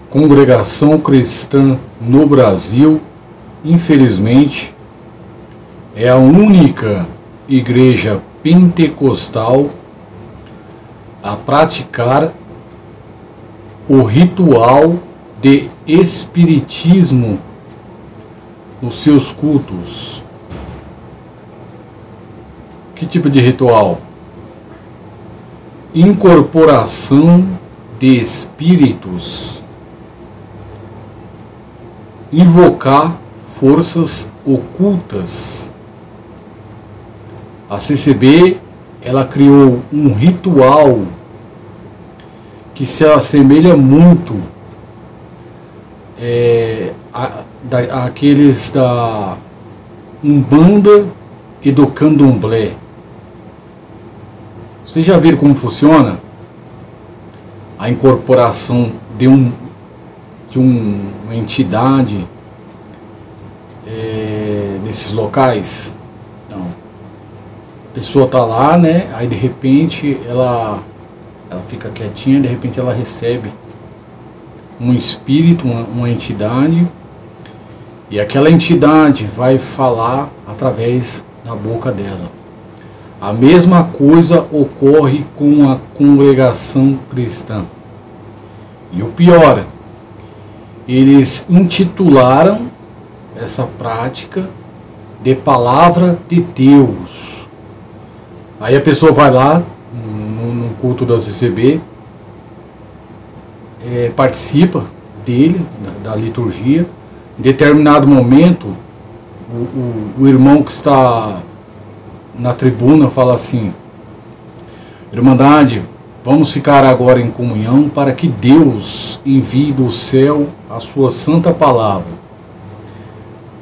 congregação cristã no Brasil, infelizmente, é a única igreja pentecostal a praticar o ritual de espiritismo nos seus cultos. Que tipo de ritual? Incorporação de espíritos, invocar forças ocultas. A CCB, ela criou um ritual que se assemelha muito àqueles da Umbanda e do Candomblé. Vocês já viram como funciona a incorporação de uma entidade nesses locais? Não. A pessoa está lá, né? Aí de repente ela fica quietinha, de repente ela recebe um espírito, uma entidade, e aquela entidade vai falar através da boca dela. A mesma coisa ocorre com a congregação cristã. E o pior, eles intitularam essa prática de Palavra de Deus. Aí a pessoa vai lá no culto da CCB, participa dele, da liturgia. Em determinado momento, o irmão que está na tribuna fala assim: Irmandade, vamos ficar agora em comunhão para que Deus envie do céu a sua santa palavra.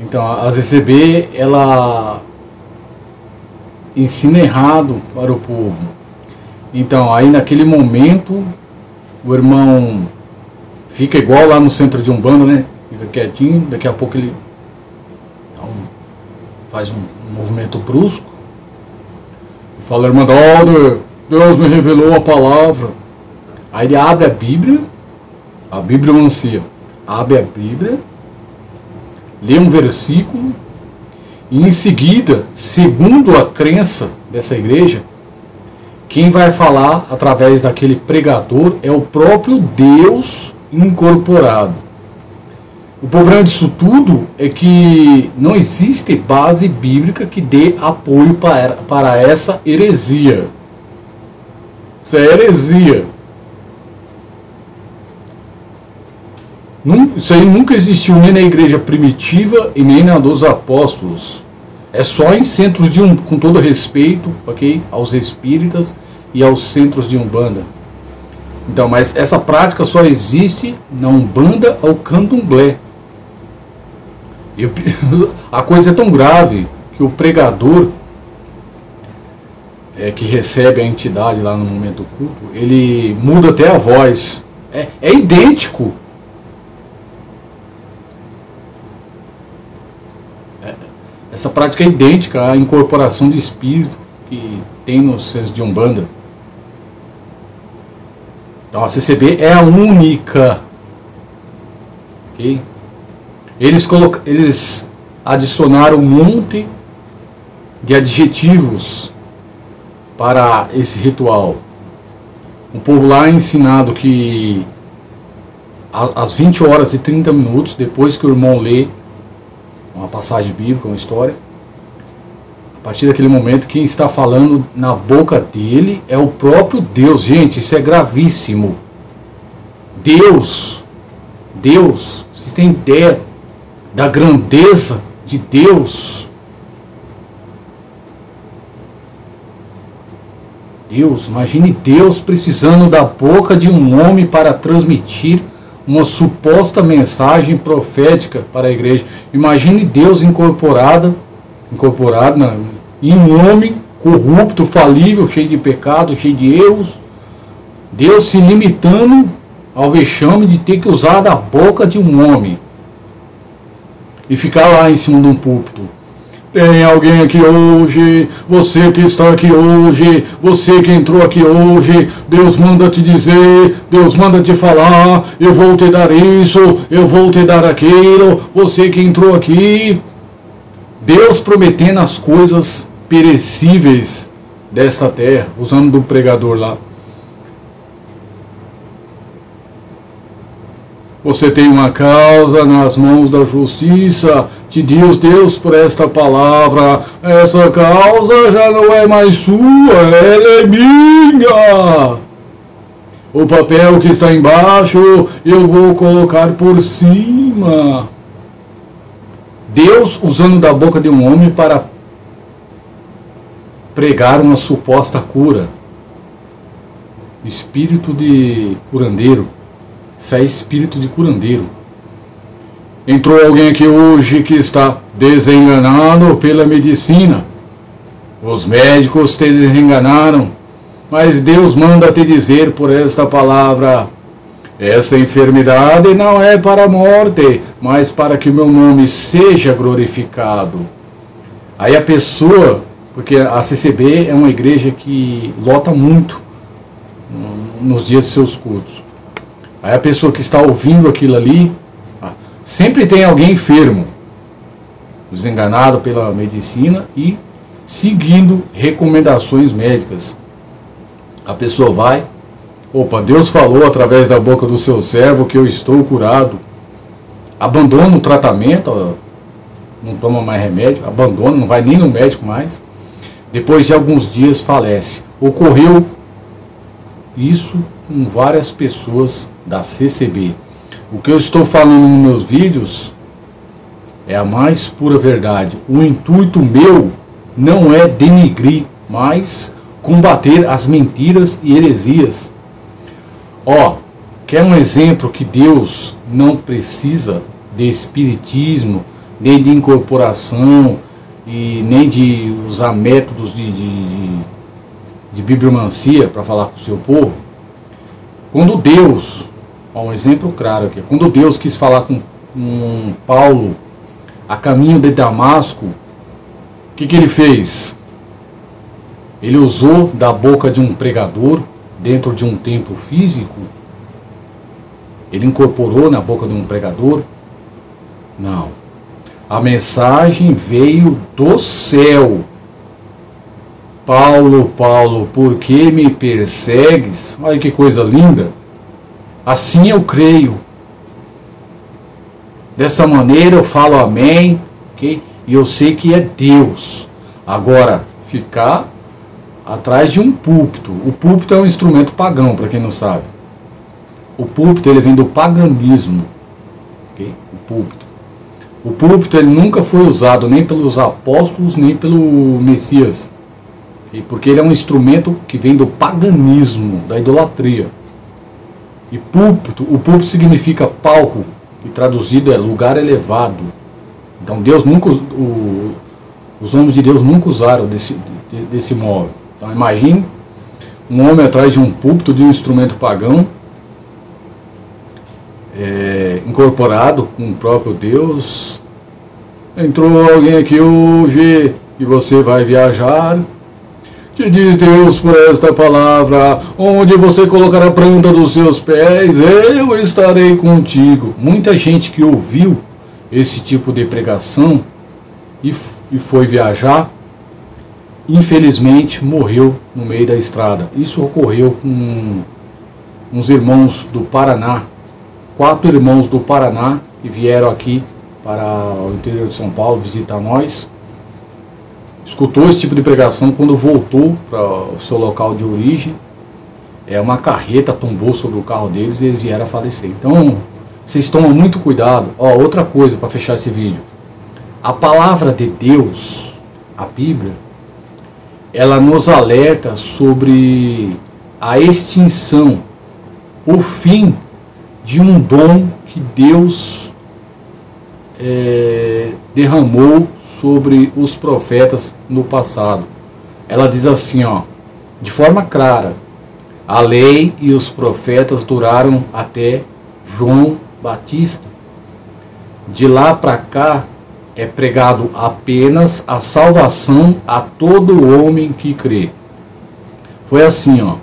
Então a CCB, ela ensina errado para o povo. Então aí naquele momento o irmão fica igual lá no centro de Umbanda, né? Fica quietinho, daqui a pouco ele faz um movimento brusco e fala: Irmandade, Deus me revelou a palavra. Aí ele abre a Bíblia mancia, abre a Bíblia, lê um versículo, e em seguida, segundo a crença dessa igreja, quem vai falar através daquele pregador é o próprio Deus incorporado. O problema disso tudo é que não existe base bíblica que dê apoio para essa heresia. Isso é heresia. Isso aí nunca existiu nem na igreja primitiva e nem na dos apóstolos. É só em centros com todo respeito, ok, aos espíritas e aos centros de Umbanda. Então, mas essa prática só existe na Umbanda ou Candomblé. A coisa é tão grave que o pregador que recebe a entidade lá no momento do culto, ele muda até a voz. É idêntico. Essa prática é idêntica à incorporação de espírito que tem nos centros de Umbanda. Então a CCB é a única. Ok? Eles adicionaram um monte de adjetivos para esse ritual. O povo lá é ensinado que às 20 horas e 30 minutos, depois que o irmão lê uma passagem bíblica, uma história, a partir daquele momento quem está falando na boca dele é o próprio Deus. Gente, isso é gravíssimo. Deus, vocês têm ideia da grandeza de Deus? Imagine Deus precisando da boca de um homem para transmitir uma suposta mensagem profética para a igreja. Imagine Deus incorporado em um homem corrupto, falível, cheio de pecado, cheio de erros. Deus se limitando ao vexame de ter que usar da boca de um homem e ficar lá em cima de um púlpito. Tem alguém aqui hoje, você que está aqui hoje, você que entrou aqui hoje, Deus manda te dizer, Deus manda te falar, eu vou te dar isso, eu vou te dar aquilo, você que entrou aqui. Deus prometendo as coisas perecíveis desta terra, usando do pregador lá. Você tem uma causa nas mãos da justiça, te diz Deus por esta palavra, essa causa já não é mais sua, ela é minha. O papel que está embaixo, eu vou colocar por cima. Deus usando da boca de um homem para pregar uma suposta cura. Espírito de curandeiro. Isso é espírito de curandeiro. Entrou alguém aqui hoje que está desenganado pela medicina. Os médicos te desenganaram, mas Deus manda te dizer por esta palavra: essa enfermidade não é para a morte, mas para que o meu nome seja glorificado. Aí a pessoa, porque a CCB é uma igreja que lota muito nos dias de seus cultos. Aí a pessoa que está ouvindo aquilo ali, sempre tem alguém enfermo, desenganado pela medicina e seguindo recomendações médicas. A pessoa vai, opa, Deus falou através da boca do seu servo que eu estou curado. Abandona o tratamento, não toma mais remédio, abandona, não vai nem no médico mais. Depois de alguns dias falece. Ocorreu isso com várias pessoas da CCB. O que eu estou falando nos meus vídeos é a mais pura verdade. O intuito meu não é denigrir, mas combater as mentiras e heresias. Quer um exemplo que Deus não precisa de espiritismo, nem de incorporação, e nem de usar métodos de bibliomancia para falar com o seu povo? Quando Deus, um exemplo claro aqui, quando Deus quis falar com Paulo a caminho de Damasco, o que ele fez? Ele usou da boca de um pregador dentro de um templo físico? Ele incorporou na boca de um pregador? Não. A mensagem veio do céu. Paulo, Paulo, por que me persegues? Olha que coisa linda. Assim eu creio. Dessa maneira eu falo amém, okay? E eu sei que é Deus. Agora, ficar atrás de um púlpito. O púlpito é um instrumento pagão, para quem não sabe. O púlpito ele vem do paganismo. Okay? O púlpito. O púlpito ele nunca foi usado nem pelos apóstolos, nem pelo Messias. Porque ele é um instrumento que vem do paganismo, da idolatria. E púlpito, o púlpito significa palco, e traduzido é lugar elevado. Então Deus nunca, os homens de Deus nunca usaram desse modo. Então imagine um homem atrás de um púlpito de um instrumento pagão, incorporado com o próprio Deus. Entrou alguém aqui hoje e você vai viajar. Te diz Deus por esta palavra, onde você colocar a planta dos seus pés, eu estarei contigo. Muita gente que ouviu esse tipo de pregação e foi viajar, infelizmente morreu no meio da estrada. Isso ocorreu com uns irmãos do Paraná, 4 irmãos do Paraná que vieram aqui para o interior de São Paulo visitar nós. Escutou esse tipo de pregação, quando voltou para o seu local de origem, uma carreta tombou sobre o carro deles e eles vieram a falecer. Então, vocês tomam muito cuidado. Outra coisa para fechar esse vídeo. A palavra de Deus, a Bíblia, ela nos alerta sobre a extinção, o fim de um dom que Deus derramou sobre os profetas no passado. Ela diz assim, de forma clara: a lei e os profetas duraram até João Batista. De lá para cá, é pregado apenas a salvação a todo homem que crê. Foi assim, ó.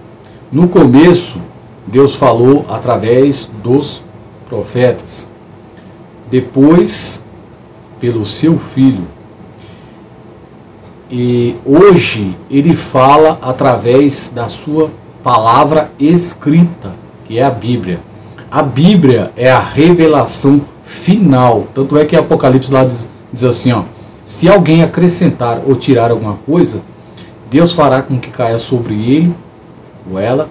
No começo, Deus falou através dos profetas. Depois, pelo seu Filho. E hoje, Ele fala através da sua palavra escrita, que é a Bíblia. A Bíblia é a revelação final. Tanto é que Apocalipse lá diz assim, ó, se alguém acrescentar ou tirar alguma coisa, Deus fará com que caia sobre ele ou ela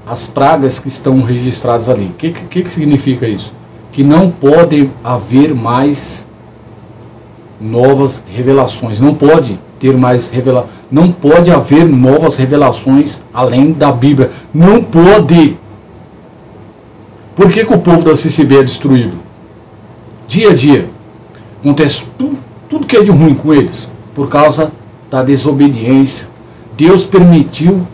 as pragas que estão registradas ali. O que significa isso? Que não pode haver mais novas revelações. Não pode ter mais não pode haver novas revelações além da Bíblia. Não pode. Por que o povo da CCB é destruído? Dia a dia acontece tudo que é de ruim com eles, por causa da desobediência. Deus permitiu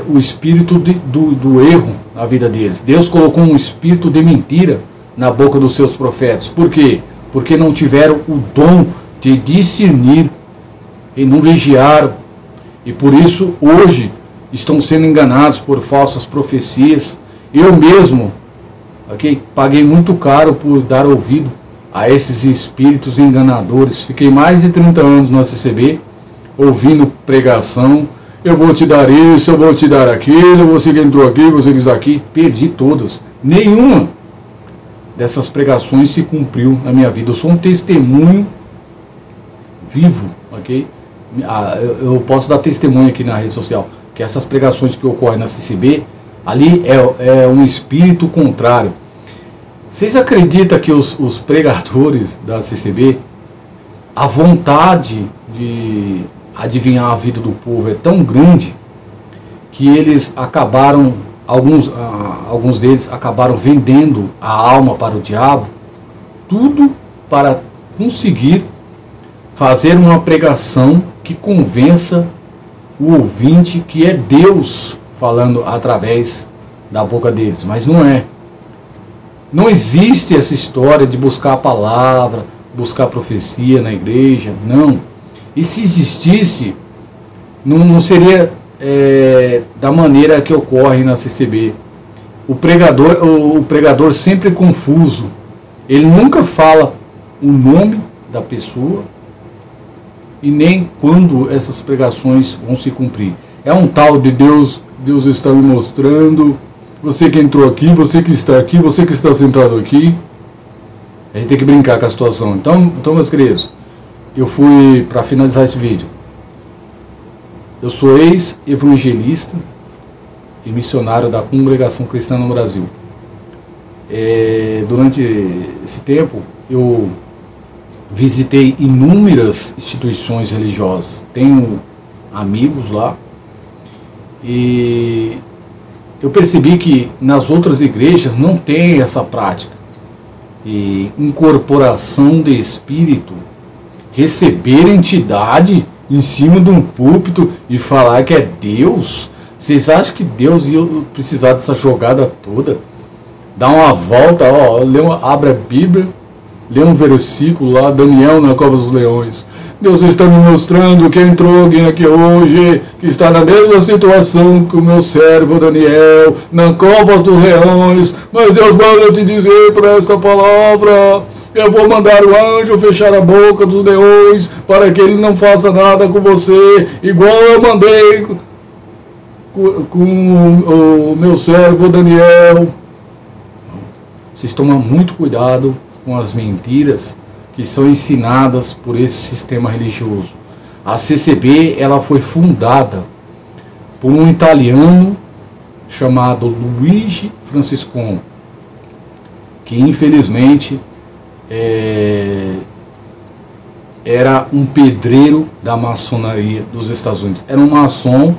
o espírito do erro na vida deles. Deus colocou um espírito de mentira na boca dos seus profetas. Por quê? Porque não tiveram o dom de discernir e não vigiaram. E por isso hoje estão sendo enganados por falsas profecias. Eu mesmo, paguei muito caro por dar ouvido a esses espíritos enganadores. Fiquei mais de 30 anos no ACCB, ouvindo pregação. Eu vou te dar isso, eu vou te dar aquilo, você que entrou aqui, você que está aqui. Perdi todas. Nenhuma dessas pregações se cumpriu na minha vida. Eu sou um testemunho vivo, ok? Eu posso dar testemunho aqui na rede social, que essas pregações que ocorrem na CCB, ali é um espírito contrário. Vocês acreditam que os pregadores da CCB, a vontade de adivinhar a vida do povo é tão grande que eles acabaram, alguns deles acabaram vendendo a alma para o diabo, tudo para conseguir fazer uma pregação que convença o ouvinte que é Deus falando através da boca deles, mas não é. Não existe essa história de buscar a palavra, buscar a profecia na igreja, não. E se existisse, não seria da maneira que ocorre na CCB. O pregador sempre é confuso. Ele nunca fala o nome da pessoa e nem quando essas pregações vão se cumprir. É um tal de Deus está me mostrando, você que entrou aqui, você que está aqui, você que está sentado aqui. A gente tem que brincar com a situação. Então meus queridos, eu fui, para finalizar esse vídeo, eu sou ex-evangelista e missionário da Congregação Cristã no Brasil. Durante esse tempo, eu visitei inúmeras instituições religiosas. Tenho amigos lá. E eu percebi que nas outras igrejas não tem essa prática de incorporação de espírito, receber entidade em cima de um púlpito e falar que é Deus. Vocês acham que Deus ia precisar dessa jogada toda? Dá uma volta, abre a Bíblia, lê um versículo lá, Daniel na Cova dos Leões. Deus está me mostrando que entrou alguém aqui hoje, que está na mesma situação que o meu servo Daniel, na Cova dos Leões, mas Deus manda te dizer para esta palavra: eu vou mandar o anjo fechar a boca dos leões, para que ele não faça nada com você, igual eu mandei com o meu servo Daniel. Vocês tomam muito cuidado com as mentiras que são ensinadas por esse sistema religioso. A CCB, ela foi fundada por um italiano chamado Luigi Franciscon, que infelizmente era um pedreiro da maçonaria dos Estados Unidos. Era um maçom,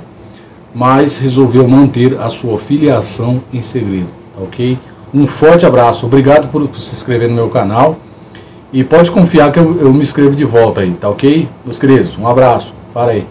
mas resolveu manter a sua filiação em segredo, ok? Um forte abraço, obrigado por se inscrever no meu canal. E pode confiar que eu me inscrevo de volta aí, tá ok? Meus queridos, um abraço, para aí.